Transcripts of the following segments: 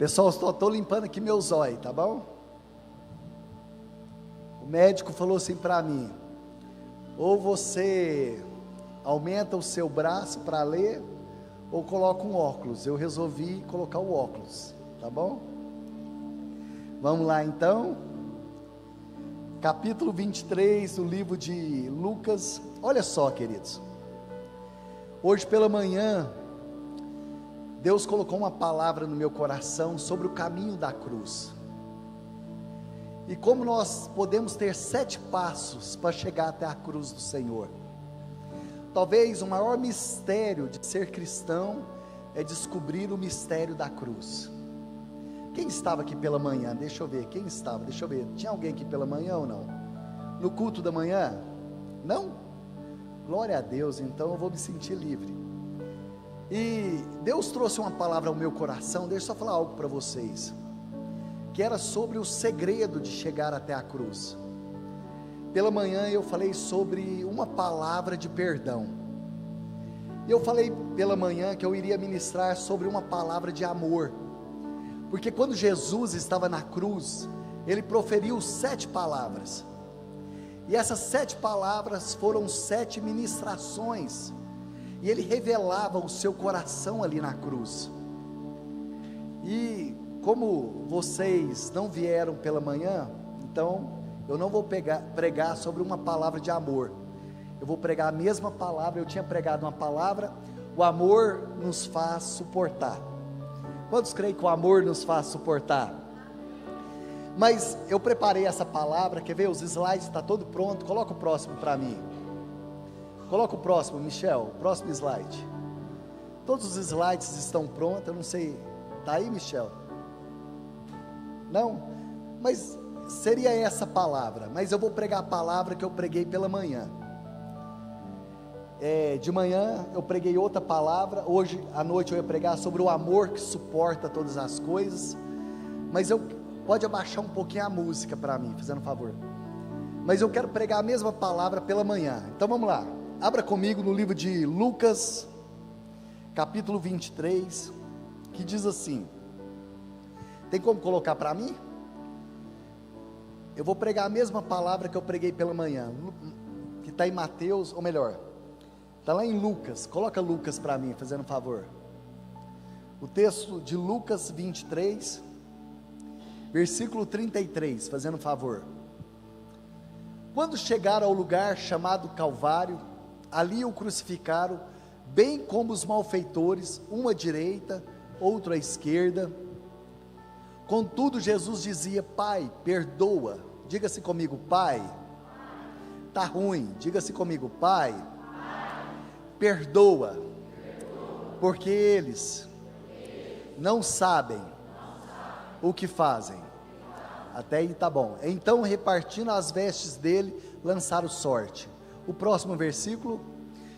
Pessoal, estou limpando aqui meu zóio, tá bom? O médico falou assim para mim: ou você aumenta o seu braço para ler, ou coloca um óculos. Eu resolvi colocar o óculos, tá bom? Vamos lá então, capítulo 23 do livro de Lucas. Olha só, queridos, hoje pela manhã, Deus colocou uma palavra no meu coração sobre o caminho da cruz, e como nós podemos ter 7 passos para chegar até a cruz do Senhor. Talvez o maior mistério de ser cristão é descobrir o mistério da cruz. Quem estava aqui pela manhã? Deixa eu ver, quem estava? Deixa eu ver, tinha alguém aqui pela manhã ou não? No culto da manhã? Não? Glória a Deus, então eu vou me sentir livre. E Deus trouxe uma palavra ao meu coração. Deixa eu só falar algo para vocês, que era sobre o segredo de chegar até a cruz. Pela manhã eu falei sobre uma palavra de perdão, e eu falei pela manhã que eu iria ministrar sobre uma palavra de amor, porque quando Jesus estava na cruz, Ele proferiu 7 palavras, e essas 7 palavras foram 7 ministrações, e Ele revelava o seu coração ali na cruz. E como vocês não vieram pela manhã, então eu não vou pregar sobre uma palavra de amor, eu vou pregar a mesma palavra. Eu tinha pregado uma palavra: o amor nos faz suportar. Quantos creem que o amor nos faz suportar? Mas eu preparei essa palavra, quer ver? Os slides está todo pronto. Coloca o próximo para mim. Coloca o próximo, Michel, o próximo slide. Todos os slides estão prontos, eu não sei, está aí, Michel? Não? Mas seria essa palavra, mas eu vou pregar a palavra que eu preguei pela manhã. De manhã eu preguei outra palavra, hoje à noite eu ia pregar sobre o amor que suporta todas as coisas, mas pode abaixar um pouquinho a música para mim, fazendo um favor, mas eu quero pregar a mesma palavra pela manhã. Então vamos lá, abra comigo no livro de Lucas, capítulo 23, que diz assim, tem como colocar para mim? Eu vou pregar a mesma palavra que eu preguei pela manhã, que está em Mateus, ou melhor, está lá em Lucas. Coloca Lucas para mim, fazendo um favor. O texto de Lucas 23, versículo 33, fazendo um favor. Quando chegaram ao lugar chamado Calvário, ali o crucificaram, bem como os malfeitores, um à direita, outro à esquerda. Contudo Jesus dizia: Pai, perdoa. Diga-se comigo: Pai. Está ruim, diga-se comigo: Pai, perdoa, porque eles não sabem o que fazem. Até aí está bom. Então, repartindo as vestes dele, lançaram sorte. O próximo versículo: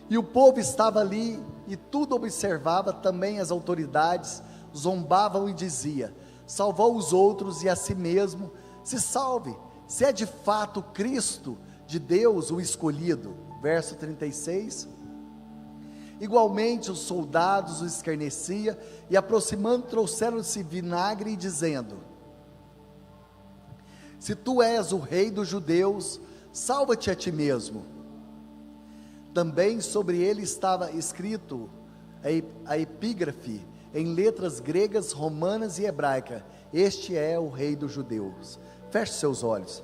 e o povo estava ali, e tudo observava, também as autoridades zombavam e dizia: salvou os outros e a si mesmo se salve, se é de fato Cristo de Deus o escolhido. Verso 36, igualmente os soldados o escarneciam, e aproximando trouxeram-se vinagre e dizendo: se tu és o rei dos judeus, salva-te a ti mesmo. Também sobre ele estava escrito a epígrafe em letras gregas, romanas e hebraicas: este é o rei dos judeus. Feche seus olhos.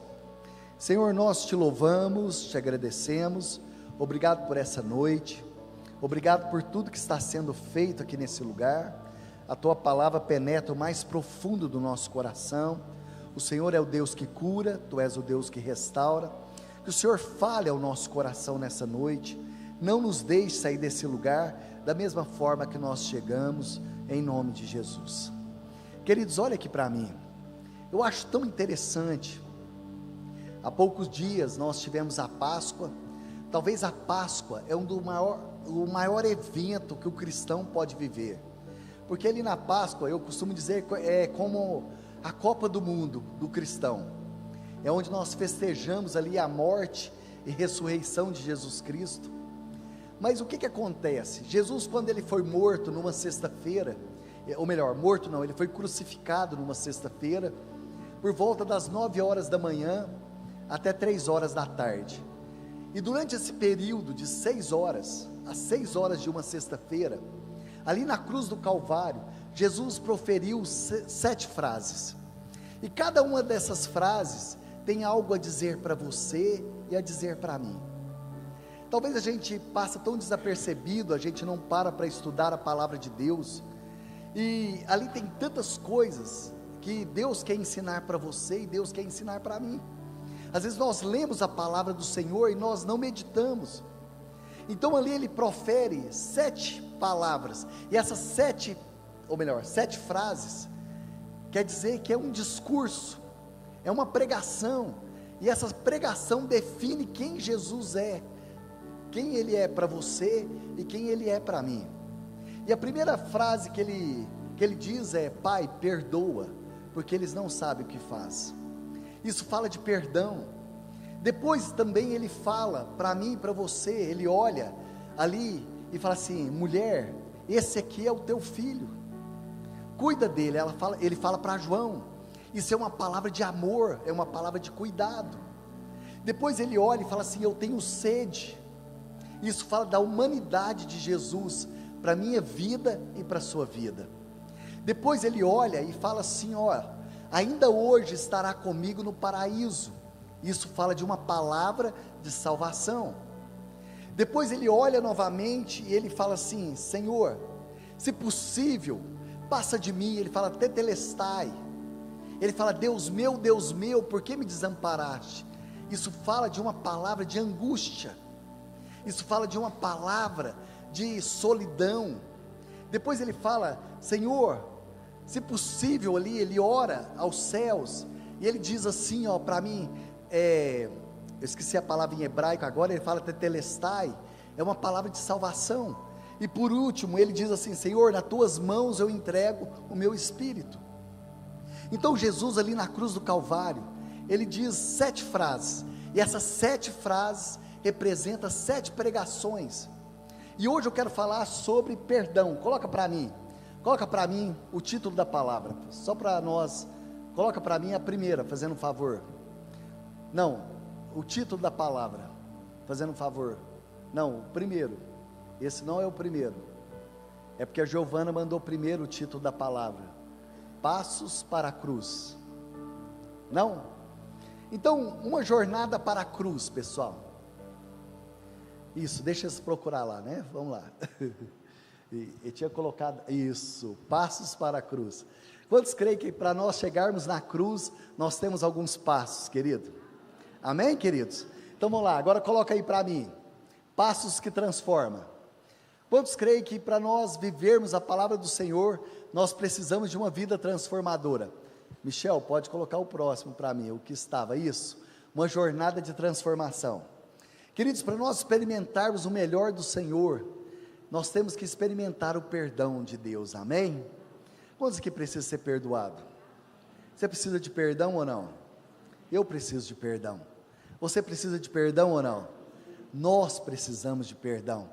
Senhor, nós te louvamos, te agradecemos, obrigado por essa noite, obrigado por tudo que está sendo feito aqui nesse lugar. A tua palavra penetra o mais profundo do nosso coração. O Senhor é o Deus que cura, tu és o Deus que restaura. Que o Senhor fale ao nosso coração nessa noite, não nos deixe sair desse lugar da mesma forma que nós chegamos, em nome de Jesus. Queridos, olha aqui para mim, eu acho tão interessante. Há poucos dias nós tivemos a Páscoa. Talvez a Páscoa é o maior evento que o cristão pode viver, porque ali na Páscoa, eu costumo dizer, é como a Copa do Mundo do cristão, é onde nós festejamos ali a morte e ressurreição de Jesus Cristo. Mas o que acontece? Jesus, quando ele foi morto numa sexta-feira, ou melhor, morto não, ele foi crucificado numa sexta-feira, por volta das 9 horas da manhã, até 3 horas da tarde, e durante esse período de 6 horas, às 6 horas de uma sexta-feira, ali na cruz do Calvário, Jesus proferiu 7 frases, e cada uma dessas frases, tem algo a dizer para você, e a dizer para mim. Talvez a gente passa tão desapercebido, a gente não para estudar a palavra de Deus, e ali tem tantas coisas, que Deus quer ensinar para você, e Deus quer ensinar para mim. Às vezes nós lemos a palavra do Senhor, e nós não meditamos. Então ali ele profere 7 palavras, e essas 7 frases, quer dizer que é um discurso, é uma pregação, e essa pregação define quem Jesus é, quem Ele é para você, e quem Ele é para mim. E a primeira frase que ele diz é: Pai, perdoa, porque eles não sabem o que faz. Isso fala de perdão. Depois também ele fala para mim e para você, ele olha ali e fala assim: mulher, esse aqui é o teu filho, cuida dele. Ele fala para João, isso é uma palavra de amor, é uma palavra de cuidado. Depois ele olha e fala assim: eu tenho sede. Isso fala da humanidade de Jesus, para a minha vida e para a sua vida. Depois ele olha e fala assim: ó, ainda hoje estará comigo no paraíso. Isso fala de uma palavra de salvação. Depois ele olha novamente e ele fala assim: Senhor, se possível, passa de mim. Ele fala tetelestai. Ele fala: Deus meu, por que me desamparaste? Isso fala de uma palavra de angústia. Isso fala de uma palavra de solidão. Depois ele fala: Senhor, se possível, ali ele ora aos céus, e ele diz assim, ó, para mim, eu esqueci a palavra em hebraico agora, ele fala tetelestai, é uma palavra de salvação. E por último, ele diz assim: Senhor, nas tuas mãos eu entrego o meu espírito. Então Jesus ali na cruz do Calvário, ele diz 7 frases, e essas 7 frases representam 7 pregações. E hoje eu quero falar sobre perdão. Coloca para mim o título da palavra, só para nós. Coloca para mim a primeira, fazendo um favor. Não, o título da palavra, fazendo um favor. Não, o primeiro. Esse não é o primeiro, é porque a Giovana mandou primeiro o título da palavra: Passos para a Cruz. Não? Então, uma jornada para a cruz, pessoal. Isso, deixa eu procurar lá, né? Vamos lá. E tinha colocado, isso, passos para a cruz. Quantos creem que para nós chegarmos na cruz, nós temos alguns passos, querido? Amém, queridos? Então vamos lá, agora coloca aí para mim: passos que transformam. Quantos creem que para nós vivermos a palavra do Senhor, nós precisamos de uma vida transformadora? Michel, pode colocar o próximo para mim, o que estava, isso, uma jornada de transformação. Queridos, para nós experimentarmos o melhor do Senhor, nós temos que experimentar o perdão de Deus, amém? Quantos aqui precisam ser perdoados? Você precisa de perdão ou não? Eu preciso de perdão. Você precisa de perdão ou não? Nós precisamos de perdão.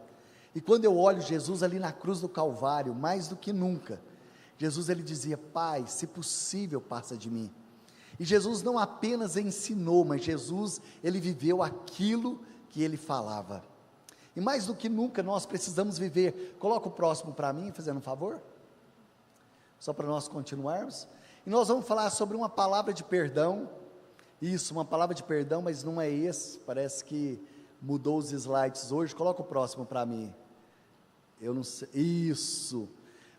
E quando eu olho Jesus ali na cruz do Calvário, mais do que nunca, Jesus ele dizia: Pai, se possível, passa de mim. E Jesus não apenas ensinou, mas Jesus ele viveu aquilo que ele falava. E mais do que nunca nós precisamos viver. Coloca o próximo para mim, fazendo um favor, só para nós continuarmos. E nós vamos falar sobre uma palavra de perdão. Isso, uma palavra de perdão, mas não é esse, parece que mudou os slides hoje. Coloca o próximo para mim. Eu não sei, isso.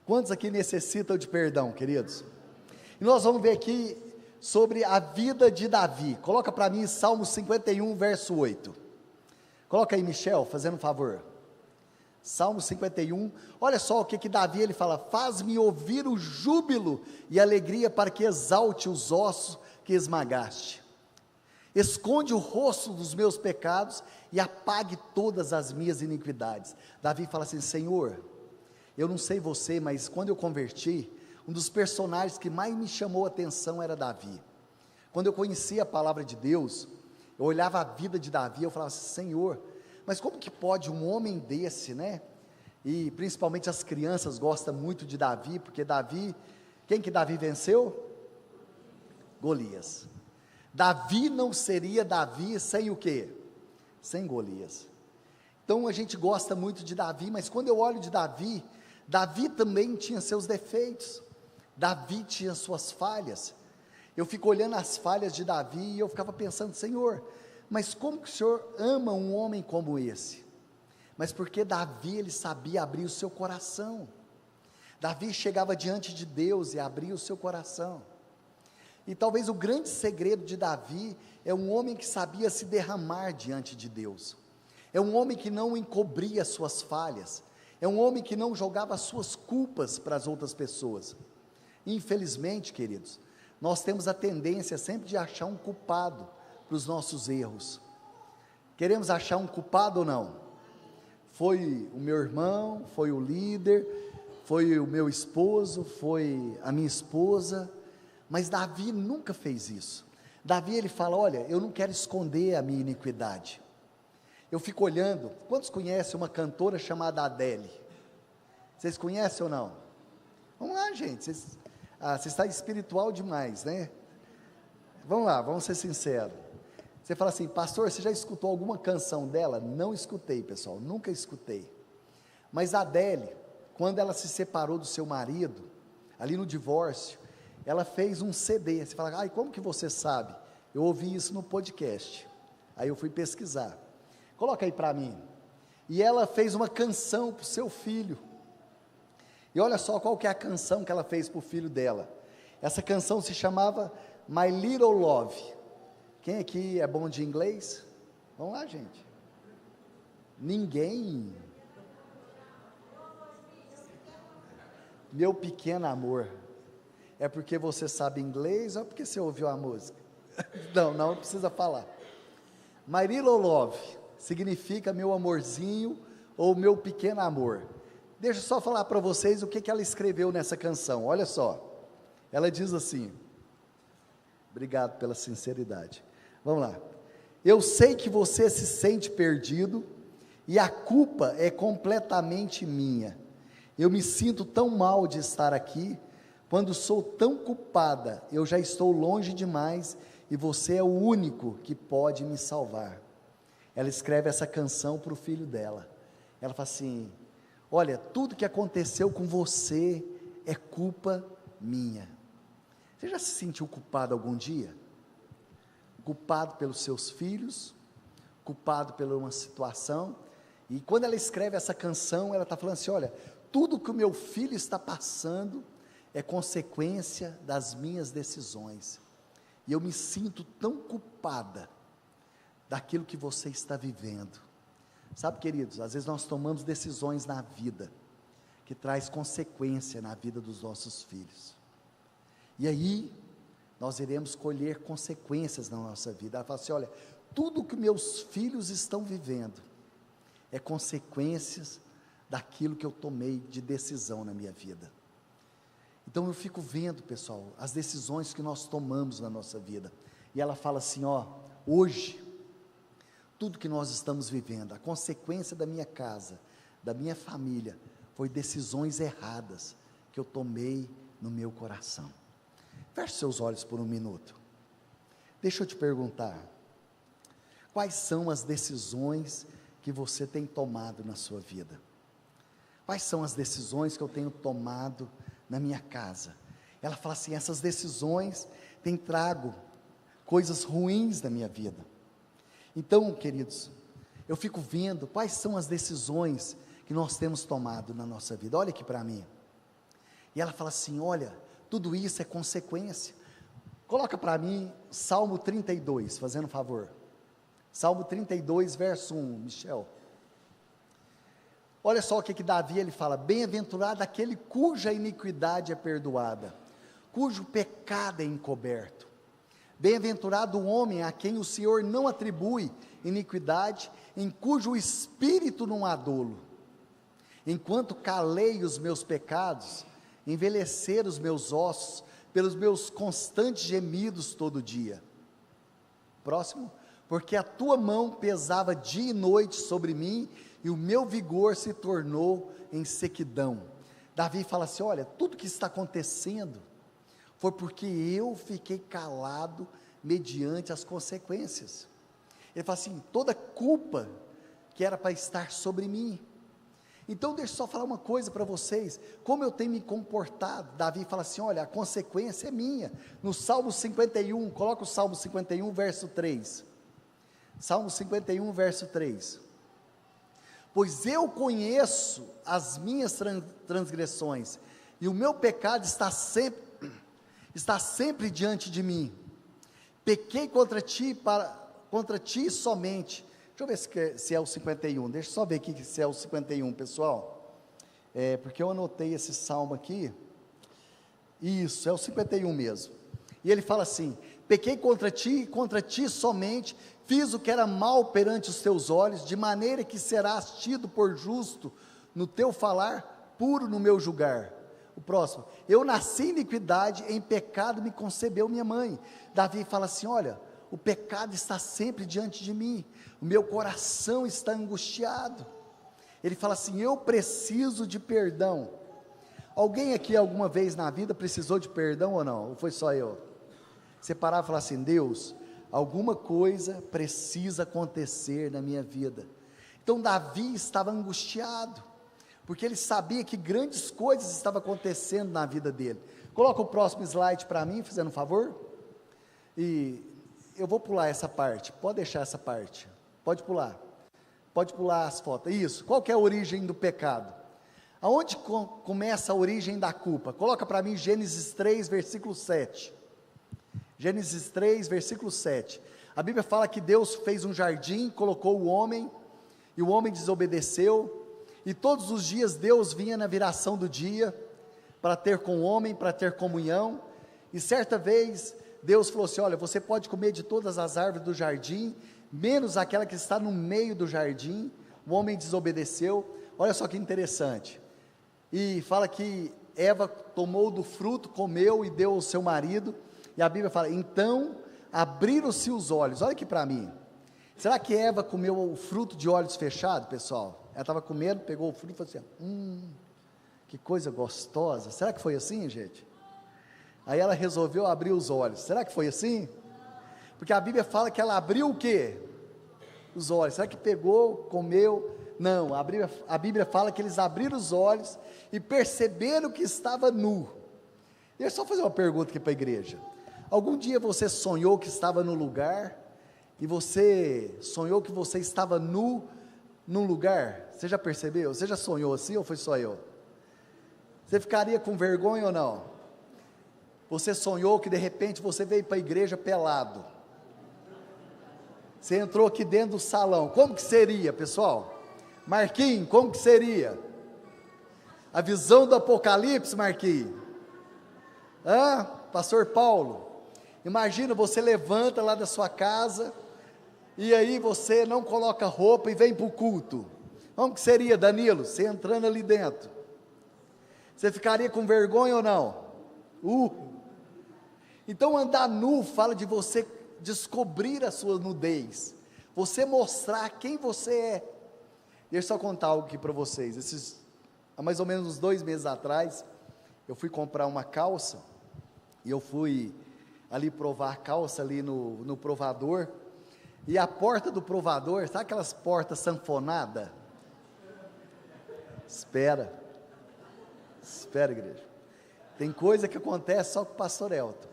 Quantos aqui necessitam de perdão, queridos? E nós vamos ver aqui sobre a vida de Davi. Coloca para mim Salmo 51, verso 8. Coloca aí, Michel, fazendo um favor. Salmo 51, olha só o que Davi ele fala: faz-me ouvir o júbilo e alegria, para que exalte os ossos que esmagaste. Esconde o rosto dos meus pecados e apague todas as minhas iniquidades. Davi fala assim: Senhor, eu não sei você, mas quando eu converti, um dos personagens que mais me chamou a atenção era Davi. Quando eu conhecia a palavra de Deus, eu olhava a vida de Davi, eu falava assim: Senhor, mas como que pode um homem desse, né? e principalmente as crianças gostam muito de Davi, porque Davi, quem que Davi venceu? Golias. Davi não seria Davi sem o quê? Sem Golias. Então a gente gosta muito de Davi, mas quando eu olho de Davi, Davi também tinha seus defeitos, Davi tinha suas falhas. Eu fico olhando as falhas de Davi e eu ficava pensando, Senhor, mas como que o Senhor ama um homem como esse? Mas porque Davi, ele sabia abrir o seu coração. Davi chegava diante de Deus e abria o seu coração. E talvez o grande segredo de Davi é um homem que sabia se derramar diante de Deus. É um homem que não encobria suas falhas. É um homem que não jogava suas culpas para as outras pessoas. Infelizmente, queridos, nós temos a tendência sempre de achar um culpado para os nossos erros. Queremos achar um culpado ou não? Foi o meu irmão, foi o líder, foi o meu esposo, foi a minha esposa, mas Davi nunca fez isso. Davi, ele fala, olha, eu não quero esconder a minha iniquidade. Eu fico olhando, quantos conhecem uma cantora chamada Adele? Vocês conhecem ou não? Vamos lá, gente, você está espiritual demais, né? Vamos lá, vamos ser sinceros. Você fala assim, pastor, você já escutou alguma canção dela? Não escutei, pessoal, nunca escutei. Mas a Adele, quando ela se separou do seu marido, ali no divórcio, ela fez um CD. Você fala, ai, como que você sabe? Eu ouvi isso no podcast. Aí eu fui pesquisar. Coloca aí para mim. E ela fez uma canção para o seu filho. E olha só qual que é a canção que ela fez para o filho dela. Essa canção se chamava My Little Love. Quem aqui é bom de inglês? Vamos lá, gente. Ninguém. Meu pequeno amor. É porque você sabe inglês ou porque você ouviu a música? Não precisa falar. My Little Love significa meu amorzinho ou meu pequeno amor. Deixa eu só falar para vocês o que ela escreveu nessa canção, olha só, ela diz assim, obrigado pela sinceridade, vamos lá, eu sei que você se sente perdido, e a culpa é completamente minha, eu me sinto tão mal de estar aqui, quando sou tão culpada, eu já estou longe demais, e você é o único que pode me salvar. Ela escreve essa canção para o filho dela, ela fala assim, olha, tudo que aconteceu com você é culpa minha. Você já se sentiu culpado algum dia? Culpado pelos seus filhos, culpado por uma situação, e quando ela escreve essa canção, ela está falando assim, olha, tudo que o meu filho está passando, é consequência das minhas decisões, e eu me sinto tão culpada, daquilo que você está vivendo, sabe queridos, às vezes nós tomamos decisões na vida, que traz consequência na vida dos nossos filhos, e aí, nós iremos colher consequências na nossa vida. Ela fala assim, olha, tudo que meus filhos estão vivendo, é consequências daquilo que eu tomei de decisão na minha vida. Então eu fico vendo, pessoal, as decisões que nós tomamos na nossa vida, e ela fala assim, ó, hoje, tudo que nós estamos vivendo, a consequência da minha casa, da minha família, foi decisões erradas, que eu tomei no meu coração. Feche seus olhos por um minuto, deixa eu te perguntar, quais são as decisões que você tem tomado na sua vida? Quais são as decisões que eu tenho tomado na minha casa? Ela fala assim, essas decisões têm trago coisas ruins na minha vida. Então, queridos, eu fico vendo quais são as decisões que nós temos tomado na nossa vida. Olha aqui para mim. E ela fala assim, olha, tudo isso é consequência. Coloca para mim Salmo 32, fazendo um favor. Salmo 32, verso 1, Michel. Olha só o que Davi ele fala, bem-aventurado aquele cuja iniquidade é perdoada, cujo pecado é encoberto. Bem-aventurado o homem a quem o Senhor não atribui iniquidade, em cujo espírito não há dolo. Enquanto calei os meus pecados, envelheceram os meus ossos, pelos meus constantes gemidos todo dia. Próximo, porque a tua mão pesava dia e noite sobre mim, e o meu vigor se tornou em sequidão. Davi fala assim: olha, tudo que está acontecendo foi porque eu fiquei calado mediante as consequências. Ele fala assim: toda culpa que era para estar sobre mim. Então deixa eu só falar uma coisa para vocês, como eu tenho me comportado. Davi fala assim: olha, a consequência é minha. No Salmo 51, coloca o Salmo 51 verso 3, Salmo 51 verso 3, pois eu conheço as minhas transgressões, e o meu pecado está sempre diante de mim. Pequei contra ti somente. Deixa eu ver se é o 51, deixa eu só ver aqui se é o 51, pessoal, porque eu anotei esse salmo aqui. Isso, é o 51 mesmo, e ele fala assim: pequei contra ti somente, fiz o que era mal perante os teus olhos, de maneira que serás tido por justo no teu falar, puro no meu julgar. O próximo: eu nasci em iniquidade, em pecado me concebeu minha mãe. Davi fala assim: olha, o pecado está sempre diante de mim, o meu coração está angustiado. Ele fala assim: eu preciso de perdão. Alguém aqui alguma vez na vida precisou de perdão ou não? Ou foi só eu? Você parar e falar assim: Deus, alguma coisa precisa acontecer na minha vida. Então Davi estava angustiado, porque ele sabia que grandes coisas estavam acontecendo na vida dele. Coloca o próximo slide para mim, fazendo um favor. E eu vou pular essa parte, pode deixar essa parte, pode pular as fotos. Isso, qual que é a origem do pecado? Aonde começa a origem da culpa? Coloca para mim Gênesis 3, versículo 7. Gênesis 3, versículo 7. A Bíblia fala que Deus fez um jardim, colocou o homem, e o homem desobedeceu, e todos os dias Deus vinha na viração do dia, para ter com o homem, para ter comunhão, e certa vez Deus falou assim: olha, você pode comer de todas as árvores do jardim, menos aquela que está no meio do jardim. O homem desobedeceu. Olha só que interessante, e fala que Eva tomou do fruto, comeu e deu ao seu marido, e a Bíblia fala: então abriram-se os olhos. Olha aqui para mim, será que Eva comeu o fruto de olhos fechados, pessoal? Ela estava comendo, pegou o fruto e falou assim: que coisa gostosa. Será que foi assim, gente? Aí ela resolveu abrir os olhos. Será que foi assim? Porque a Bíblia fala que ela abriu o quê? Os olhos. Será que pegou, comeu? Não, a Bíblia fala que eles abriram os olhos e perceberam que estava nu. Deixa eu só fazer uma pergunta aqui para a igreja. Algum dia você sonhou que estava no lugar, e você sonhou que você estava nu num lugar? Você já percebeu? Você já sonhou assim ou foi só eu? Você ficaria com vergonha ou não? Você sonhou que de repente você veio para a igreja pelado, você entrou aqui dentro do salão, como que seria, pessoal? Marquinhos, como que seria? A visão do Apocalipse, Marquinhos? Pastor Paulo, imagina, você levanta lá da sua casa, e aí você não coloca roupa e vem para o culto. Como que seria, Danilo, você entrando ali dentro? Você ficaria com vergonha ou não? Então andar nu fala de você descobrir a sua nudez, você mostrar quem você é. Deixa eu só contar algo aqui para vocês. Há mais ou menos uns 2 meses atrás, eu fui comprar uma calça, e eu fui ali provar a calça ali no provador, e a porta do provador, sabe aquelas portas sanfonadas? Espera, igreja, tem coisa que acontece só com o pastor Elton.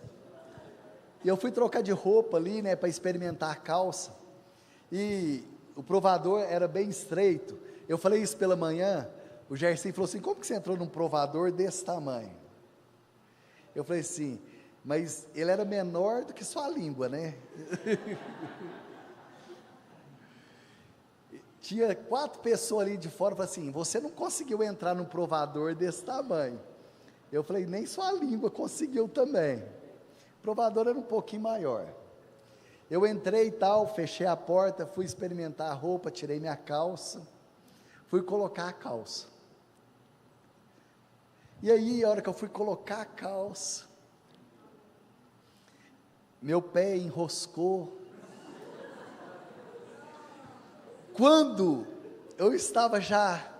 E eu fui trocar de roupa ali, né, para experimentar a calça, e o provador era bem estreito. Eu falei isso pela manhã, o Gerson falou assim: como que você entrou num provador desse tamanho? Eu falei assim: mas ele era menor do que sua língua, né? Tinha 4 pessoas ali de fora, falaram assim: você não conseguiu entrar num provador desse tamanho. Eu falei: nem sua língua conseguiu também. O provador era um pouquinho maior. Eu entrei e tal, fechei a porta, fui experimentar a roupa, tirei minha calça, fui colocar a calça. E aí, a hora que eu fui colocar a calça, meu pé enroscou. Quando eu estava já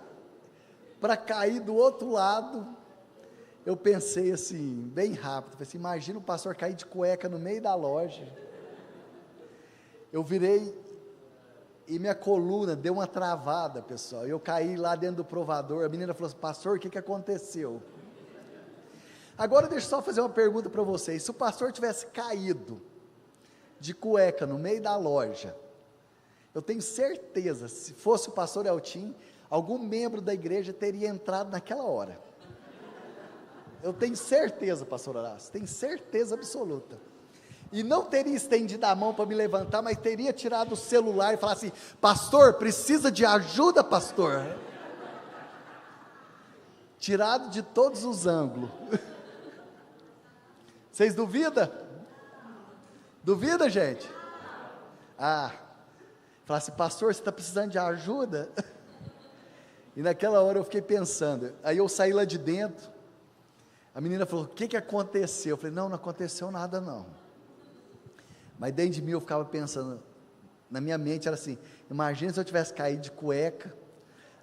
para cair do outro lado, eu pensei assim, bem rápido, falei assim, imagina o pastor cair de cueca no meio da loja. Eu virei e minha coluna deu uma travada, pessoal. Eu caí lá dentro do provador. A menina falou assim, pastor, o que aconteceu? Agora deixa eu só fazer uma pergunta para vocês. Se o pastor tivesse caído de cueca no meio da loja, eu tenho certeza, se fosse o pastor Eltim, algum membro da igreja teria entrado naquela hora. Eu tenho certeza, pastor Horácio, tenho certeza absoluta. E não teria estendido a mão para me levantar, mas teria tirado o celular e falado assim, pastor, precisa de ajuda, pastor? Tirado de todos os ângulos. Vocês duvidam? Duvida, gente? Fala assim, pastor, você está precisando de ajuda? E naquela hora eu fiquei pensando, aí eu saí lá de dentro, a menina falou, o que aconteceu? Eu falei, não aconteceu nada não. Mas dentro de mim eu ficava pensando, na minha mente era assim, imagina se eu tivesse caído de cueca,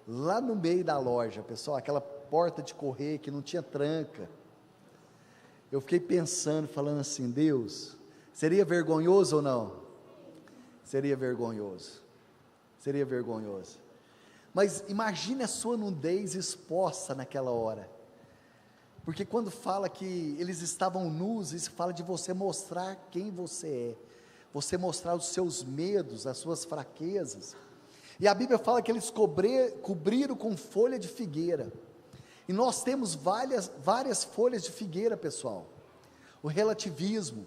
lá no meio da loja, pessoal, aquela porta de correr que não tinha tranca. Eu fiquei pensando, falando assim, Deus, seria vergonhoso ou não? Seria vergonhoso, seria vergonhoso. Mas imagine a sua nudez exposta naquela hora, porque quando fala que eles estavam nus, isso fala de você mostrar quem você é, você mostrar os seus medos, as suas fraquezas, e a Bíblia fala que eles cobriram com folha de figueira, e nós temos várias folhas de figueira, pessoal. O relativismo,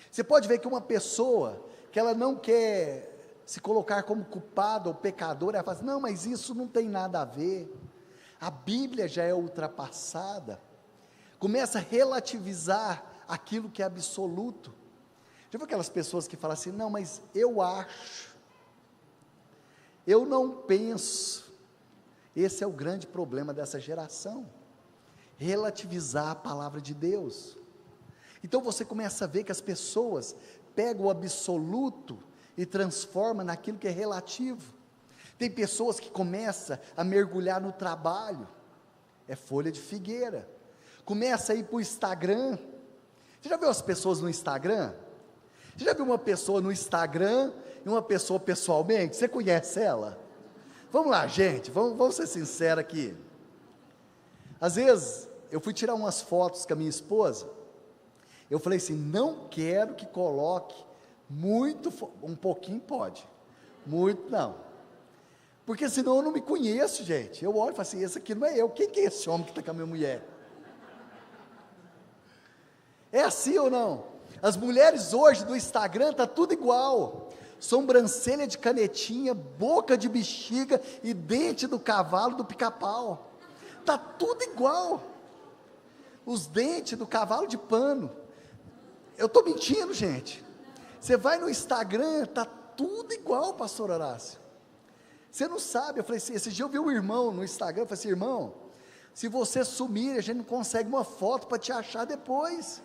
você pode ver que uma pessoa, que ela não quer se colocar como culpada ou pecadora, ela fala assim, não, mas isso não tem nada a ver, a Bíblia já é ultrapassada, começa a relativizar aquilo que é absoluto. Já viu aquelas pessoas que falam assim, não, mas eu acho, eu não penso. Esse é o grande problema dessa geração, relativizar a palavra de Deus. Então você começa a ver que as pessoas pegam o absoluto e transformam naquilo que é relativo. Tem pessoas que começam a mergulhar no trabalho, é folha de figueira, começa a ir para o Instagram. Você já viu as pessoas no Instagram? Você já viu uma pessoa no Instagram e uma pessoa pessoalmente? Você conhece ela? Vamos lá, gente, vamos ser sinceros aqui. Às vezes, eu fui tirar umas fotos com a minha esposa, eu falei assim, não quero que coloque muito, um pouquinho pode, muito não, porque senão eu não me conheço, gente. Eu olho e falo assim, esse aqui não é eu, quem que é esse homem que está com a minha mulher? É assim ou não? As mulheres hoje do Instagram, está tudo igual, sobrancelha de canetinha, boca de bexiga e dente do cavalo do pica-pau, está tudo igual, os dentes do cavalo de pano. Eu estou mentindo, gente? Você vai no Instagram, está tudo igual, pastor Horácio. Você não sabe. Eu falei assim, esse dia eu vi um irmão no Instagram, eu falei assim, irmão, se você sumir, a gente não consegue uma foto para te achar depois,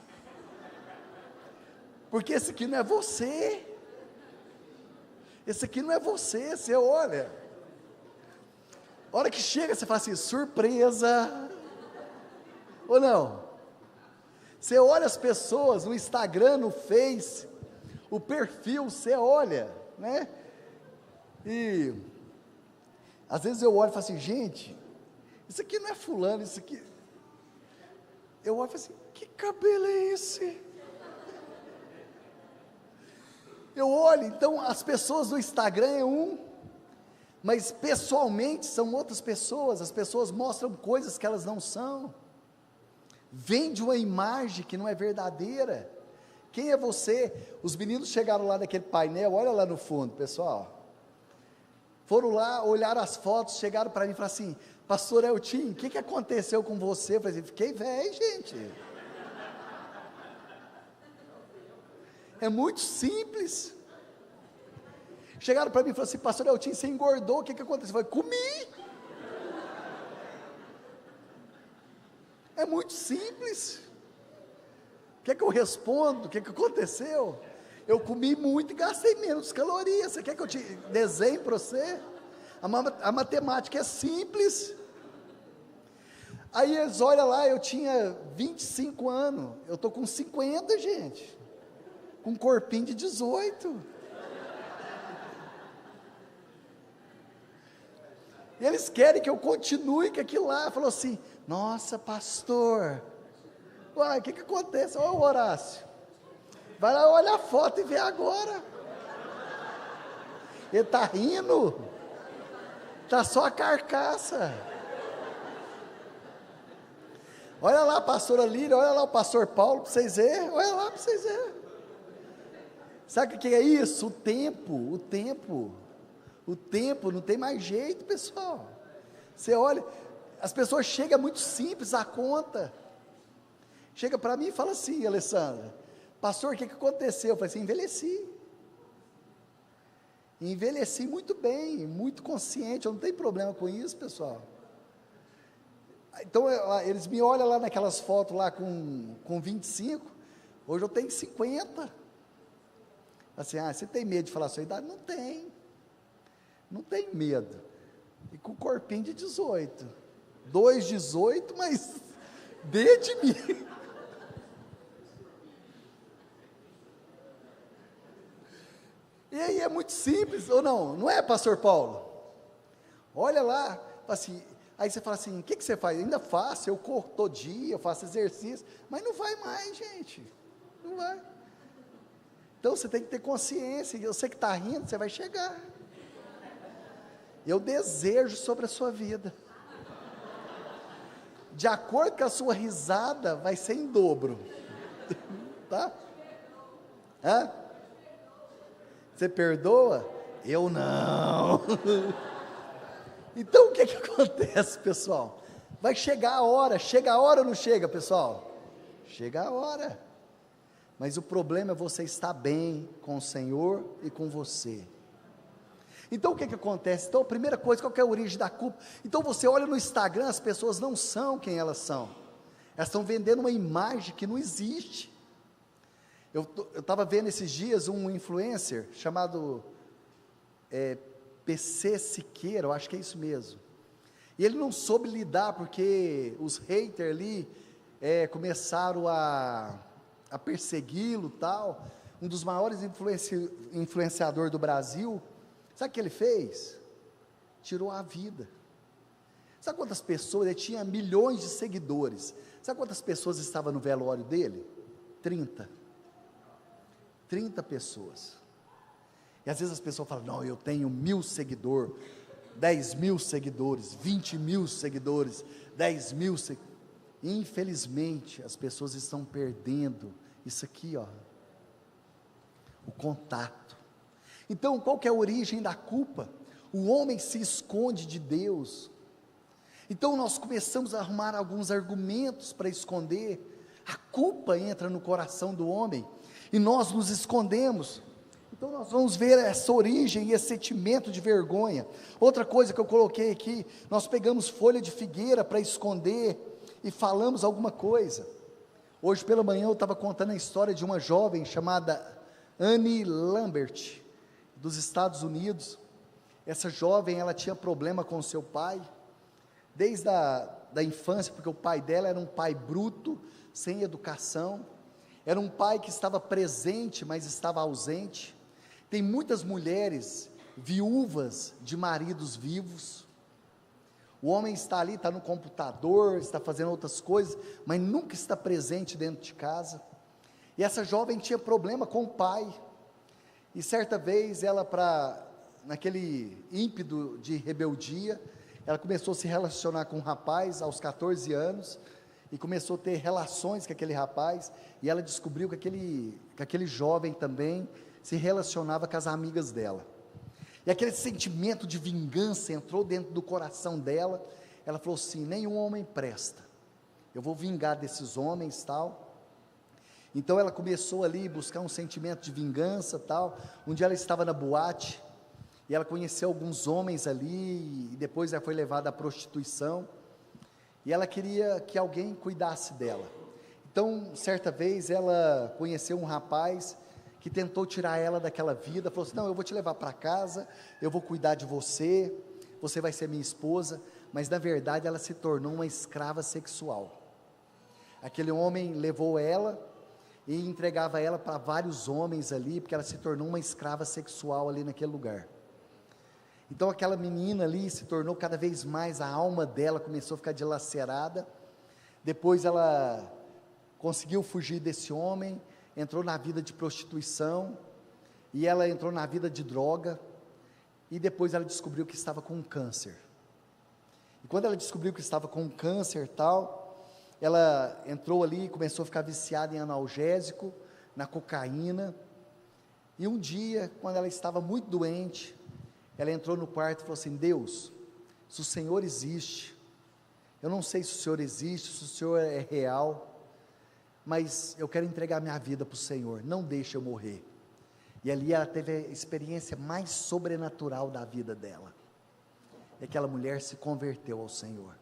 porque esse aqui não é você, esse aqui não é você, você olha, a hora que chega, você fala assim, surpresa, ou não? Você olha as pessoas no Instagram, no Face, o perfil, você olha, né? E às vezes eu olho e falo assim, gente, isso aqui não é fulano, isso aqui. Eu olho e falo assim, que cabelo é esse? Eu olho, então as pessoas do Instagram é um, mas pessoalmente são outras pessoas. As pessoas mostram coisas que elas não são, vende uma imagem que não é verdadeira. Quem é você? Os meninos chegaram lá naquele painel, olha lá no fundo, pessoal, foram lá, olharam as fotos, chegaram para mim e falaram assim, pastor Eltim, o que aconteceu com você? Eu falei, fiquei velho, gente, é muito simples. Chegaram para mim e falaram assim, pastor Eltim, você engordou, o que aconteceu? Eu falei, comi. É muito simples. O que é que eu respondo? O que é que aconteceu? Eu comi muito e gastei menos calorias. Você quer que eu te desenhe para você? A matemática é simples. Aí eles olham lá, eu tinha 25 anos, eu estou com 50, gente, com um corpinho de 18. E eles querem que eu continue com aquilo lá. Falou assim: nossa, pastor, uai, o que acontece? Olha o Horácio, vai lá, olha a foto e vê agora. Ele está rindo, está só a carcaça. Olha lá a pastora Lília, olha lá o pastor Paulo, para vocês verem, olha lá para vocês verem. Sabe o que é isso? O tempo, não tem mais jeito, pessoal. Você olha, as pessoas chegam muito simples à conta. Chega para mim e fala assim: Alessandra, pastor, o que aconteceu? Eu falei assim: envelheci muito bem, muito consciente, eu não tenho problema com isso, pessoal. Então, eles me olham lá naquelas fotos lá com 25, hoje eu tenho 50. Assim, você tem medo de falar a sua idade? Não tem medo. E com o corpinho de 18, 2,18, mas dê de mim. E aí é muito simples, ou não é, pastor Paulo? Olha lá, assim, aí você fala assim: o que você faz? Ainda faço, eu corro todo dia, eu faço exercício, mas não vai mais, gente, não vai. Então você tem que ter consciência, eu sei que está rindo, você vai chegar. Eu desejo sobre a sua vida, de acordo com a sua risada, vai ser em dobro, tá? Você perdoa? Eu não. Então o que acontece, pessoal? Vai chegar a hora ou não chega, pessoal? Chega a hora, mas o problema é você estar bem com o Senhor e com você. Então o que acontece? Então a primeira coisa, qual que é a origem da culpa? Então você olha no Instagram, as pessoas não são quem elas são, elas estão vendendo uma imagem que não existe. Eu estava vendo esses dias um influencer chamado PC Siqueira, eu acho que é isso mesmo, e ele não soube lidar, porque os haters ali começaram a persegui-lo, tal, um dos maiores influenciadores do Brasil. Sabe o que ele fez? Tirou a vida. Sabe quantas pessoas? Ele tinha milhões de seguidores. Sabe quantas pessoas estavam no velório dele? 30 pessoas. E às vezes as pessoas falam: não, eu tenho 1.000 seguidores, 10.000 seguidores, 20.000 seguidores, 10.000 seguidores. Infelizmente as pessoas estão perdendo isso aqui, ó, o contato. Então, qual que é a origem da culpa? O homem se esconde de Deus. Então nós começamos a arrumar alguns argumentos para esconder. A culpa entra no coração do homem e nós nos escondemos. Então nós vamos ver essa origem e esse sentimento de vergonha. Outra coisa que eu coloquei aqui: nós pegamos folha de figueira para esconder e falamos alguma coisa. Hoje pela manhã eu estava contando a história de uma jovem chamada Annie Lambert, dos Estados Unidos. Essa jovem, ela tinha problema com seu pai, desde da infância, porque o pai dela era um pai bruto, sem educação, era um pai que estava presente, mas estava ausente. Tem muitas mulheres viúvas de maridos vivos, o homem está ali, está no computador, está fazendo outras coisas, mas nunca está presente dentro de casa. E essa jovem tinha problema com o pai, e certa vez ela, naquele ímpeto de rebeldia, ela começou a se relacionar com um rapaz aos 14 anos, e começou a ter relações com aquele rapaz, e ela descobriu que aquele jovem também se relacionava com as amigas dela, e aquele sentimento de vingança entrou dentro do coração dela. Ela falou assim: nenhum homem presta, eu vou vingar desses homens, tal. Então ela começou ali a buscar um sentimento de vingança, tal. Um dia ela estava na boate, e ela conheceu alguns homens ali, e depois ela foi levada à prostituição, e ela queria que alguém cuidasse dela. Então, certa vez, ela conheceu um rapaz que tentou tirar ela daquela vida, falou assim: não, eu vou te levar para casa, eu vou cuidar de você, você vai ser minha esposa. mas na verdade ela se tornou uma escrava sexual. Aquele homem levou ela e entregava ela para vários homens ali, porque ela se tornou uma escrava sexual ali naquele lugar. Então aquela menina ali se tornou cada vez mais, a alma dela começou a ficar dilacerada. Depois ela conseguiu fugir desse homem, entrou na vida de prostituição, e ela entrou na vida de droga, e depois ela descobriu que estava com um câncer. E quando ela descobriu que estava com um câncer tal, ela entrou ali e começou a ficar viciada em analgésico, na cocaína. E um dia, quando ela estava muito doente, ela entrou no quarto e falou assim: Deus, se o Senhor existe, eu não sei se o Senhor existe, se o Senhor é real, mas eu quero entregar minha vida para o Senhor, não deixe eu morrer. E ali ela teve a experiência mais sobrenatural da vida dela. E aquela mulher se converteu ao Senhor.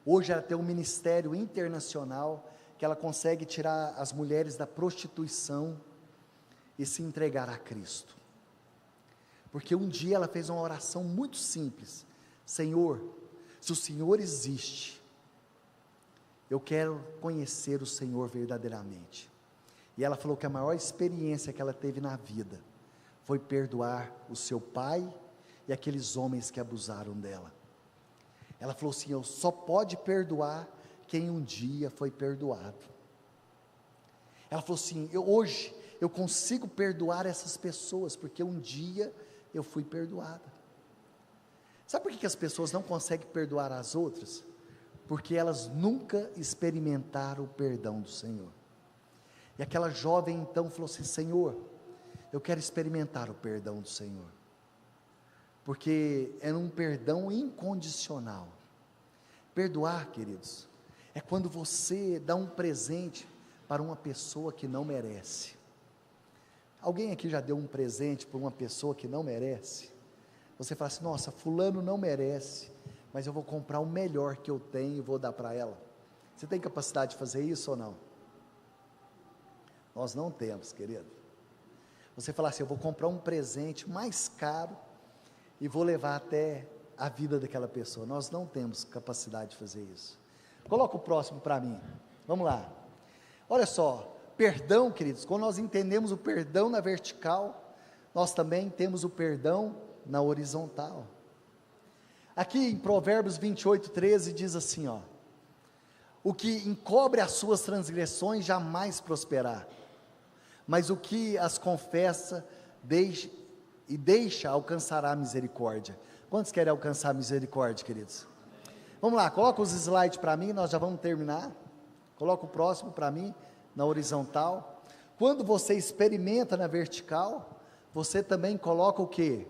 Hoje ela tem um ministério internacional, que ela consegue tirar as mulheres da prostituição e se entregar a Cristo. Porque um dia ela fez uma oração muito simples: Senhor, se o Senhor existe, eu quero conhecer o Senhor verdadeiramente. E ela falou que a maior experiência que ela teve na vida foi perdoar o seu pai e aqueles homens que abusaram dela. Ela falou assim: eu só pode perdoar quem um dia foi perdoado. Ela falou assim: hoje eu consigo perdoar essas pessoas, porque um dia eu fui perdoada. Sabe por que as pessoas não conseguem perdoar as outras? Porque elas nunca experimentaram o perdão do Senhor. E aquela jovem então falou assim: Senhor, eu quero experimentar o perdão do Senhor, porque é um perdão incondicional. Perdoar, queridos, é quando você dá um presente para uma pessoa que não merece. Alguém aqui já deu um presente para uma pessoa que não merece? Você fala assim: nossa, fulano não merece, mas eu vou comprar o melhor que eu tenho e vou dar para ela. Você tem capacidade de fazer isso ou não? Nós não temos, querido. Você fala assim: eu vou comprar um presente mais caro e vou levar até a vida daquela pessoa. Nós não temos capacidade de fazer isso. Coloca o próximo para mim, vamos lá. Olha só, perdão, queridos, quando nós entendemos o perdão na vertical, nós também temos o perdão na horizontal. Aqui em Provérbios 28:13 diz assim, ó: o que encobre as suas transgressões jamais prosperará, mas o que as confessa deixa alcançará a misericórdia. Quantos querem alcançar a misericórdia, queridos? Vamos lá, coloca os slides para mim, nós já vamos terminar. Coloca o próximo para mim, na horizontal. Quando você experimenta na vertical, você também coloca o que?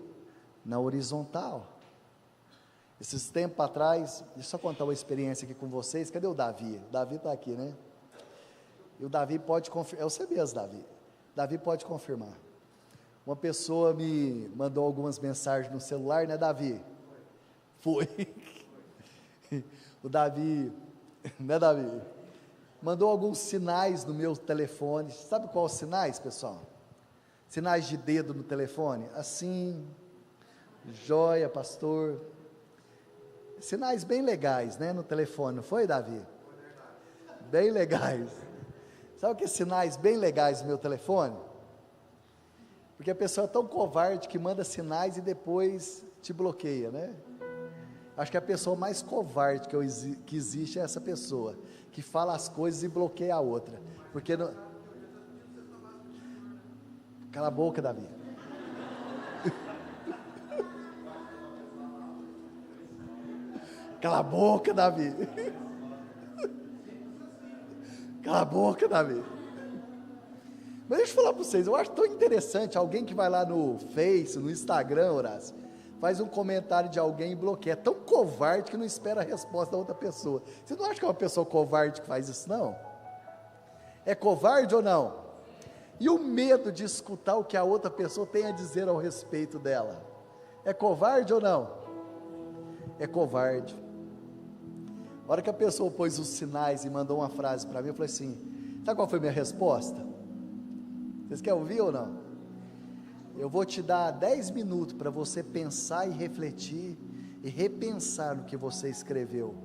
Na horizontal. Esses tempos atrás, deixa eu contar uma experiência aqui com vocês. Cadê o Davi? O Davi está aqui, né? E o Davi pode confirmar, é você mesmo, Davi. Davi pode confirmar. Uma pessoa me mandou algumas mensagens no celular, né, Davi? Foi. O Davi, né, Davi? Mandou alguns sinais no meu telefone. Sabe quais os sinais, pessoal? Sinais de dedo no telefone. Assim, joia, pastor. Sinais bem legais, né, no telefone, não foi, Davi? Bem legais. Sabe que sinais bem legais no meu telefone? Porque a pessoa é tão covarde que manda sinais e depois te bloqueia, né? Acho que a pessoa mais covarde que existe é essa pessoa, que fala as coisas e bloqueia a outra. Porque não... Cala a boca, Davi. Cala a boca, Davi. Cala a boca, Davi. Mas deixa eu falar para vocês, eu acho tão interessante alguém que vai lá no Face, no Instagram, Horácio, faz um comentário de alguém e bloqueia. É tão covarde que não espera a resposta da outra pessoa. Você não acha que é uma pessoa covarde que faz isso, não? É covarde ou não? E o medo de escutar o que a outra pessoa tem a dizer ao respeito dela? É covarde ou não? É covarde. A hora que a pessoa pôs os sinais e mandou uma frase para mim, eu falei assim: sabe qual foi a minha resposta? Vocês querem ouvir ou não? Eu vou te dar 10 minutos para você pensar e refletir e repensar no que você escreveu.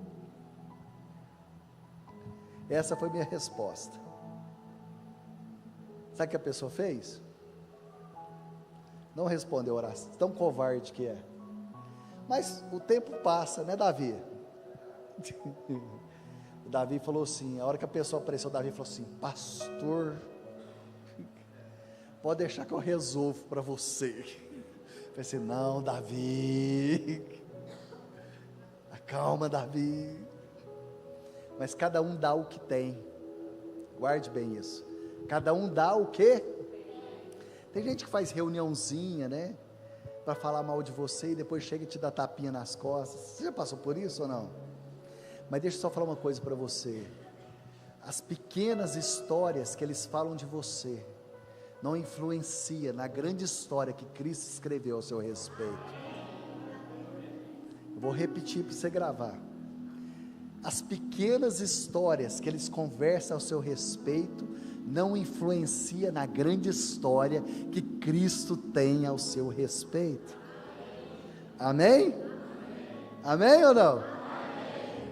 Essa foi minha resposta. Sabe o que a pessoa fez? Não respondeu a oração, tão covarde que é. Mas o tempo passa, né, Davi? O Davi falou assim, a hora que a pessoa apareceu, o Davi falou assim: pastor, pode deixar que eu resolvo para você. Eu falei assim: não, Davi, acalma, Davi. Mas cada um dá o que tem, guarde bem isso, cada um dá o que? Tem gente que faz reuniãozinha, né, para falar mal de você, e depois chega e te dá tapinha nas costas. Você já passou por isso ou não? Mas deixa eu só falar uma coisa para você, as pequenas histórias que eles falam de você, não influencia na grande história que Cristo escreveu ao seu respeito. Eu vou repetir para você gravar. As pequenas histórias que eles conversam ao seu respeito não influencia na grande história que Cristo tem ao seu respeito. Amém? Amém ou não?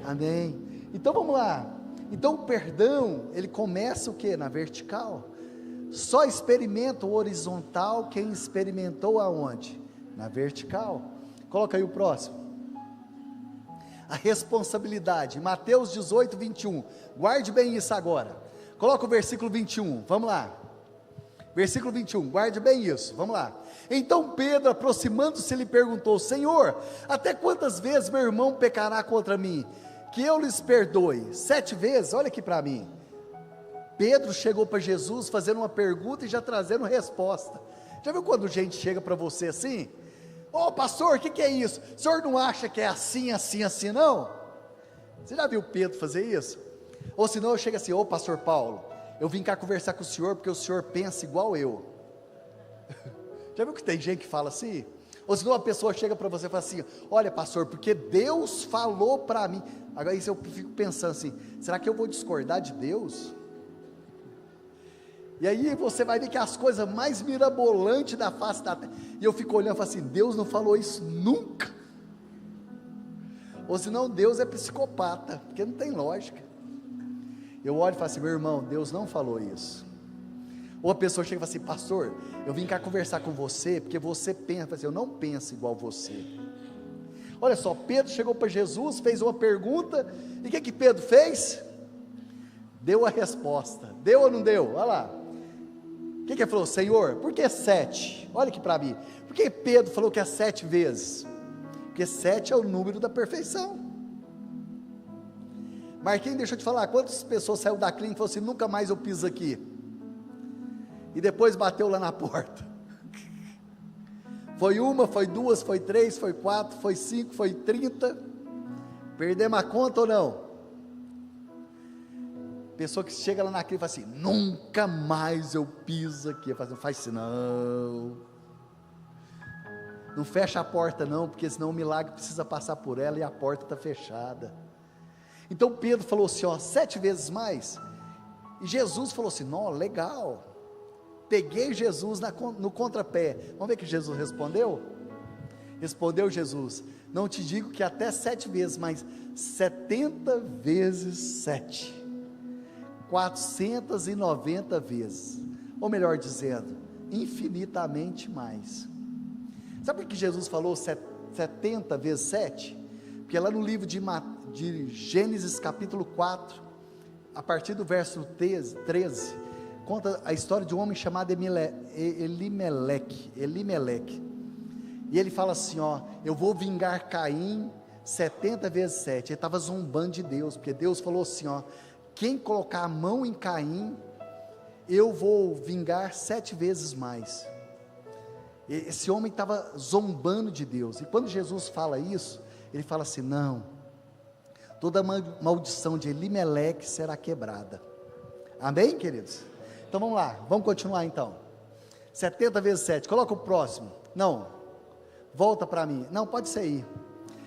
Amém. Então vamos lá. Então o perdão, ele começa o que? Na vertical. Só experimenta o horizontal quem experimentou aonde? Na vertical. Coloca aí o próximo. A responsabilidade, Mateus 18, 21, guarde bem isso agora, coloca o versículo 21, vamos lá, versículo 21, guarde bem isso, vamos lá. Então Pedro, aproximando-se, lhe perguntou: Senhor, até quantas vezes meu irmão pecará contra mim, que eu lhes perdoe? 7 vezes? Olha aqui para mim. Pedro chegou para Jesus fazendo uma pergunta e já trazendo resposta. Já viu quando gente chega para você assim? Ô pastor, o que é isso? O senhor não acha que é assim, assim, assim, não? Você já viu Pedro fazer isso? Ou senão eu chego assim: ô pastor Paulo, eu vim cá conversar com o senhor porque o senhor pensa igual eu. Já viu que tem gente que fala assim? Ou senão a pessoa chega para você e fala assim: olha pastor, porque Deus falou para mim. Agora isso eu fico pensando assim: será que eu vou discordar de Deus? E aí você vai ver que as coisas mais mirabolantes da face da terra, e eu fico olhando e falo assim: Deus não falou isso nunca. Ou senão Deus é psicopata, porque não tem lógica. Eu olho e falo assim: meu irmão, Deus não falou isso. Ou a pessoa chega e fala assim: pastor, eu vim cá conversar com você, porque você pensa, assim, eu não penso igual você. Olha só, Pedro chegou para Jesus, fez uma pergunta, e o que Pedro fez? Deu a resposta, deu ou não deu? Olha lá. O que ele falou? Senhor, por que 7? Olha aqui para mim. Por que Pedro falou que é 7 vezes? Porque 7 é o número da perfeição. Marquinhos, deixa eu te falar, quantas pessoas saiu da clínica e falou assim: nunca mais eu piso aqui, e depois bateu lá na porta? Foi 1, foi 2, foi 3, foi 4, foi 5, foi 30, perdemos a conta ou não? Pessoa que chega lá na clínica e fala assim: nunca mais eu piso aqui. Eu falo assim: não faz isso não fecha a porta não, porque senão o milagre precisa passar por ela e a porta está fechada. Então Pedro falou assim: 7 vezes mais. E Jesus falou assim: não, legal. Peguei Jesus no contrapé. Vamos ver o que Jesus respondeu? Respondeu Jesus: não te digo que até 7 vezes, mas 70 vezes 7, 490 vezes, ou melhor dizendo, infinitamente mais. Sabe por que Jesus falou 70 vezes 7? Porque lá no livro de Gênesis capítulo 4, a partir do verso 13, conta a história de um homem chamado Elimeleque, e ele fala assim: eu vou vingar Caim 70 vezes 7, ele estava zombando de Deus, porque Deus falou assim: quem colocar a mão em Caim, eu vou vingar 7 vezes mais. Esse homem estava zombando de Deus, e quando Jesus fala isso, ele fala assim: não, toda maldição de Elimeleque será quebrada. Amém, queridos? Então vamos lá, vamos continuar então. 70 vezes 7, coloca o próximo. Não, volta para mim. Não, pode sair.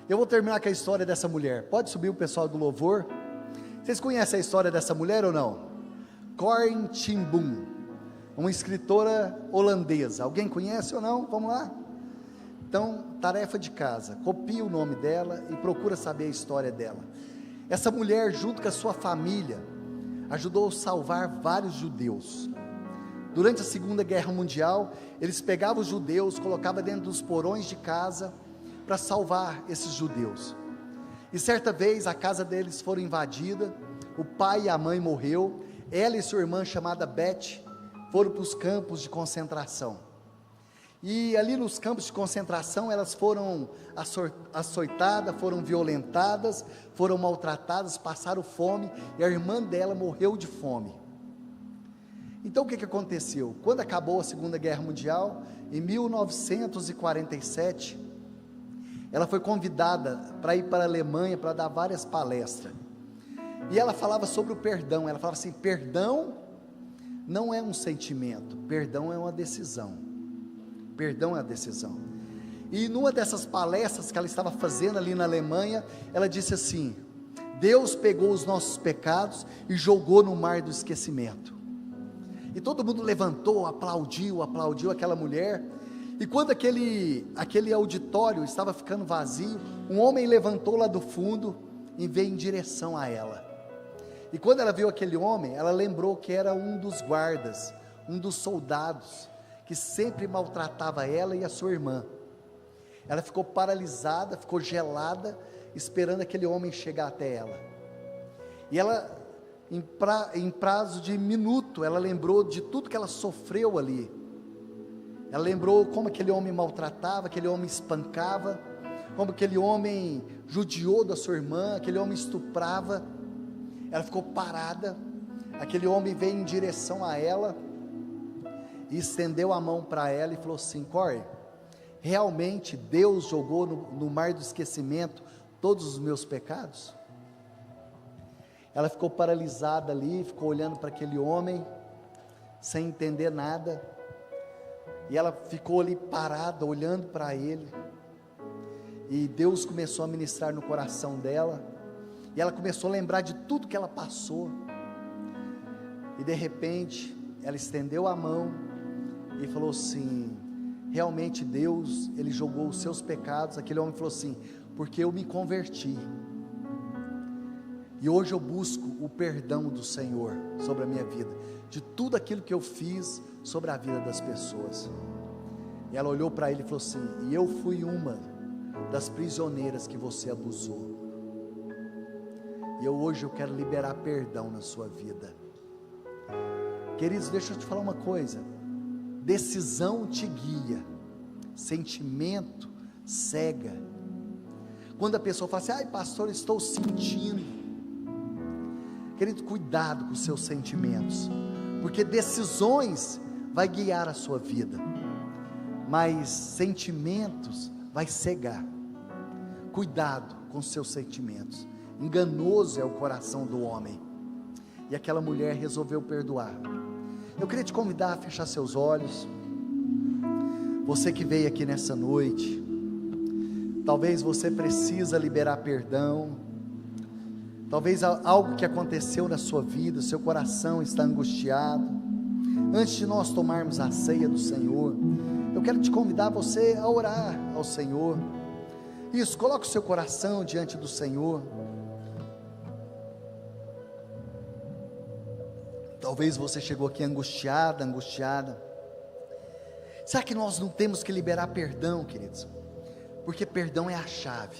Eu vou terminar com a história dessa mulher. Pode subir o pessoal do louvor. Vocês conhecem a história dessa mulher ou não? Corrie ten Boom, uma escritora holandesa. Alguém conhece ou não? Vamos lá. Então, tarefa de casa, copia o nome dela e procura saber a história dela. Essa mulher, junto com a sua família, ajudou a salvar vários judeus. Durante a Segunda Guerra Mundial, eles pegavam os judeus, colocavam dentro dos porões de casa, para salvar esses judeus. E certa vez, a casa deles foi invadida, o pai e a mãe morreu, ela e sua irmã, chamada Beth, foram para os campos de concentração. E ali nos campos de concentração, elas foram açoitadas, foram violentadas, foram maltratadas, passaram fome, e a irmã dela morreu de fome. Então o que aconteceu? Quando acabou a Segunda Guerra Mundial, em 1947, ela foi convidada para ir para a Alemanha, para dar várias palestras, e ela falava sobre o perdão. Ela falava assim: perdão não é um sentimento, perdão é uma decisão. Perdão é a decisão. E numa dessas palestras que ela estava fazendo ali na Alemanha, ela disse assim: Deus pegou os nossos pecados e jogou no mar do esquecimento. E todo mundo levantou, aplaudiu aquela mulher. E quando aquele auditório estava ficando vazio, um homem levantou lá do fundo e veio em direção a ela. E quando ela viu aquele homem, ela lembrou que era um dos guardas, um dos soldados, que sempre maltratava ela e a sua irmã. Ela ficou paralisada, ficou gelada, esperando aquele homem chegar até ela. E ela, em prazo de minuto, ela lembrou de tudo que ela sofreu ali. Ela lembrou como aquele homem maltratava, aquele homem espancava, como aquele homem judiou da sua irmã, aquele homem estuprava. Ela ficou parada, aquele homem veio em direção a ela, e estendeu a mão para ela e falou assim: Corey, realmente Deus jogou no mar do esquecimento todos os meus pecados? Ela ficou paralisada ali, ficou olhando para aquele homem, sem entender nada, e ela ficou ali parada, olhando para ele, e Deus começou a ministrar no coração dela, e ela começou a lembrar de tudo que ela passou, e de repente, ela estendeu a mão, e falou assim: realmente Deus, Ele jogou os seus pecados. Aquele homem falou assim: porque eu me converti, e hoje eu busco o perdão do Senhor sobre a minha vida, de tudo aquilo que eu fiz sobre a vida das pessoas. E ela olhou para ele e falou assim: e eu fui uma das prisioneiras que você abusou, e hoje eu quero liberar perdão na sua vida. Queridos, deixa eu te falar uma coisa: decisão te guia, sentimento cega. Quando a pessoa fala assim: ai pastor, estou sentindo. Querido, cuidado com os seus sentimentos, porque decisões vai guiar a sua vida, mas sentimentos vai cegar. Cuidado com os seus sentimentos, enganoso é o coração do homem. E aquela mulher resolveu perdoar. Eu queria te convidar a fechar seus olhos. Você que veio aqui nessa noite, talvez você precisa liberar perdão, talvez algo que aconteceu na sua vida, seu coração está angustiado. Antes de nós tomarmos a ceia do Senhor, eu quero te convidar você a orar ao Senhor. Isso, coloque o seu coração diante do Senhor. Talvez você chegou aqui angustiada. Será que nós não temos que liberar perdão, queridos? Porque perdão é a chave.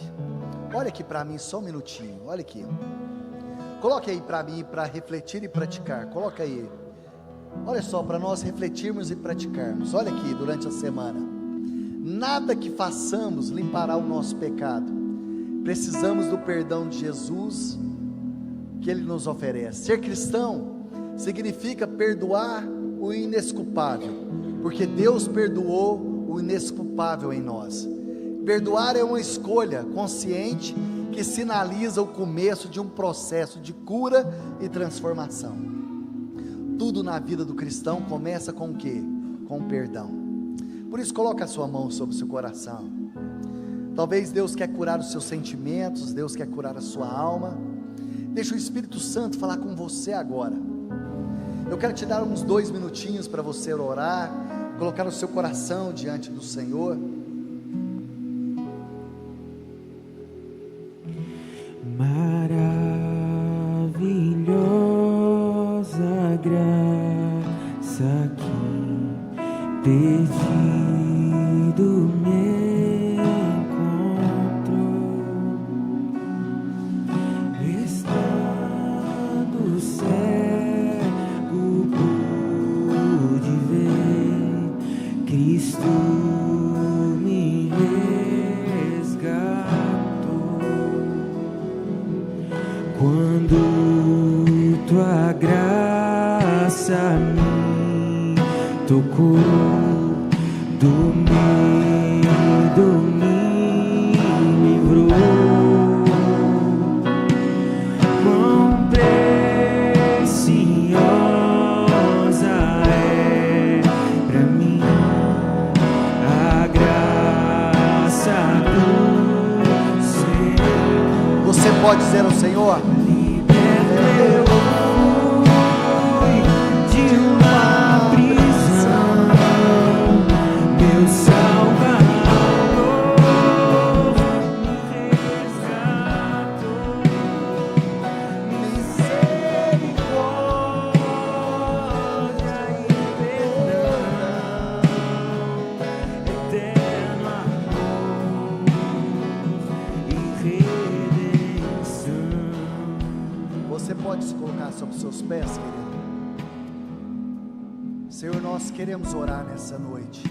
Olha aqui para mim só um minutinho, olha aqui. Coloque aí para mim, para refletir e praticar. Coloca aí. Olha só, para nós refletirmos e praticarmos. Olha aqui, durante a semana. Nada que façamos limpará o nosso pecado. Precisamos do perdão de Jesus, que Ele nos oferece. Ser cristão significa perdoar o inesculpável, porque Deus perdoou o inesculpável em nós. Perdoar é uma escolha consciente que sinaliza o começo de um processo de cura e transformação. Tudo na vida do cristão começa com o quê? Com o perdão. Por isso, coloque a sua mão sobre o seu coração. Talvez Deus quer curar os seus sentimentos, Deus quer curar a sua alma. Deixa o Espírito Santo falar com você agora. Eu quero te dar uns 2 minutinhos para você orar, colocar o seu coração diante do Senhor. graça que perdido me encontrou, estando cego pude ver Cristo me resgatou. Quando tua graça me tocou, do medo me livrou. Quão preciosa é pra mim a graça do Senhor. Você pode dizer ao Senhor: Eu fui de uma prisão, meu Salvador me resgatou. Misericórdia e perdão, eterno amor e redenção. Você pode se colocar sobre os seus pés, querido. Senhor, nós queremos orar nessa noite.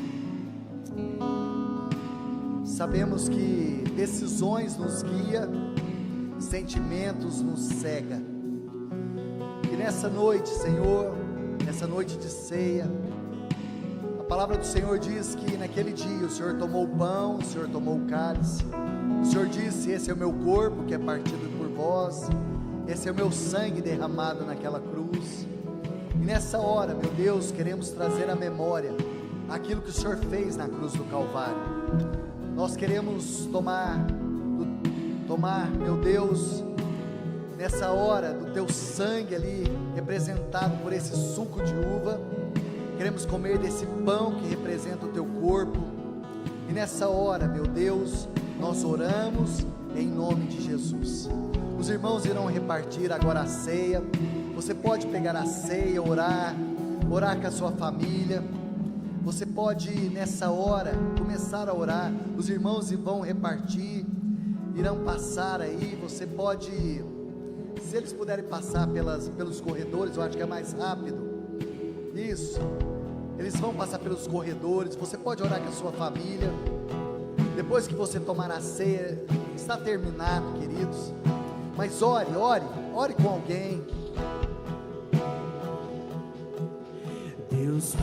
Sabemos que decisões nos guia, sentimentos nos cega. E nessa noite, Senhor, nessa noite de ceia, a palavra do Senhor diz que naquele dia o Senhor tomou o pão, o Senhor tomou o cálice. O Senhor disse: esse é o meu corpo que é partido por vós, esse é o meu sangue derramado naquela cruz. E nessa hora, meu Deus, queremos trazer à memória aquilo que o Senhor fez na cruz do Calvário. Nós queremos tomar, meu Deus, nessa hora, do teu sangue ali, representado por esse suco de uva. Queremos comer desse pão que representa o teu corpo. E nessa hora, meu Deus, nós oramos em nome de Jesus. Os irmãos irão repartir agora a ceia. Você pode pegar a ceia, orar com a sua família. Você pode nessa hora começar a orar. Os irmãos vão repartir, irão passar aí. Você pode, se eles puderem passar pelos corredores, eu acho que é mais rápido. Isso, eles vão passar pelos corredores. Você pode orar com a sua família. Depois que você tomar a ceia, está terminado, queridos. Mas ore com alguém. Deus